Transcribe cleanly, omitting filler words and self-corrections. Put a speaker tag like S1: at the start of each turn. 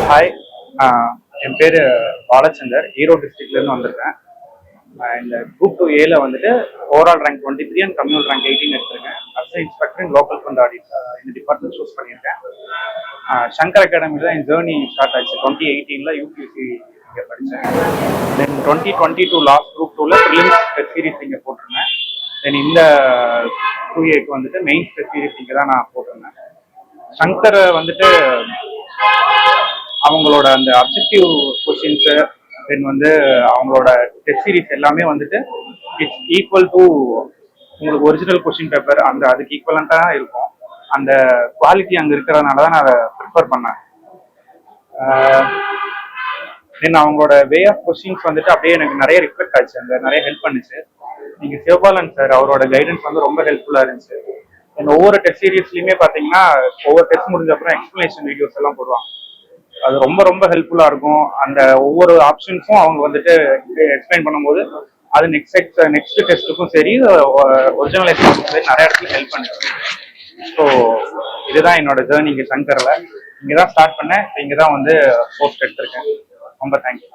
S1: Hi, என் பேர் பாலச்சந்தர். ஈரோடு டிஸ்ட்ரிக்ட்லேருந்து வந்திருக்கேன். இந்த குரூப் 2A வந்துட்டு overall rank 23 and communal rank 18 எடுத்திருக்கேன். As inspector in local fund audit இந்த டிபார்ட்மெண்ட் சூஸ் பண்ணியிருக்கேன். சங்கர் அகாடமியில் தான் என் ஜேர்னி ஸ்டார்ட் ஆச்சு. 2018 யூபிஎஸ்சி இங்கே படித்தேன். தென் 2022 லாஸ்ட் குரூப் 2ல் ப்ரிலிம்ஸ் டெஸ்ட் சீரிஸ் இங்கே போட்டிருந்தேன். தென் இந்த 2Aக்கு வந்துட்டு மெயின்ஸ் டெஸ்ட் சீரிஸ் இங்கே தான் நான் போட்டிருந்தேன். சங்கர் வந்துட்டு அவங்களோட அந்த அப்ஜெக்டிவ் கொஸ்டின்ஸு தென் வந்து அவங்களோட டெஸ்ட் சீரிஸ் எல்லாமே வந்துட்டு இட்ஸ் ஈக்குவல் டு உங்களுக்கு ஒரிஜினல் கொஸ்டின் பேப்பர் அந்த அதுக்கு ஈக்குவலண்ட்டாக தான் இருக்கும். அந்த குவாலிட்டி அங்கே இருக்கிறதுனால தான் நான் அதை ப்ரிஃபர் பண்ணேன். தென் அவங்களோட வே ஆஃப் கொஸ்டின்ஸ் வந்துட்டு அப்படியே எனக்கு நிறைய ரிஃப்ளெக்ட் ஆச்சு, அந்த நிறைய ஹெல்ப் பண்ணுச்சு. நீங்கள் சிவபாலன் சார் அவரோட கைடன்ஸ் வந்து ரொம்ப ஹெல்ப்ஃபுல்லாக இருந்துச்சு. தென் ஒவ்வொரு டெஸ்ட் சீரீஸ்லையுமே பார்த்தீங்கன்னா ஒவ்வொரு டெஸ்ட் முடிஞ்ச அப்புறம் எக்ஸ்பிளனேஷன் வீடியோஸ் எல்லாம் போடுவாங்க. அது ரொம்ப ரொம்ப ஹெல்ப்ஃபுல்லாக இருக்கும். அந்த ஒவ்வொரு ஆப்ஷன்ஸும் அவங்க வந்துட்டு எக்ஸ்பிளைன் பண்ணும்போது அது நெக்ஸ்ட் டெஸ்ட்டுக்கும் சரி ஒரிஜினல் எக்ஸாமுக்கும் சரி நிறைய இடத்துல ஹெல்ப் பண்ணுச்சு. ஸோ இதுதான் என்னோட ஜேர்னி இங்கே சங்கரில். இங்கே தான் ஸ்டார்ட் பண்ணேன், இங்கே தான் வந்து போஸ்ட் எடுத்திருக்கேன். ரொம்ப தேங்க்யூ.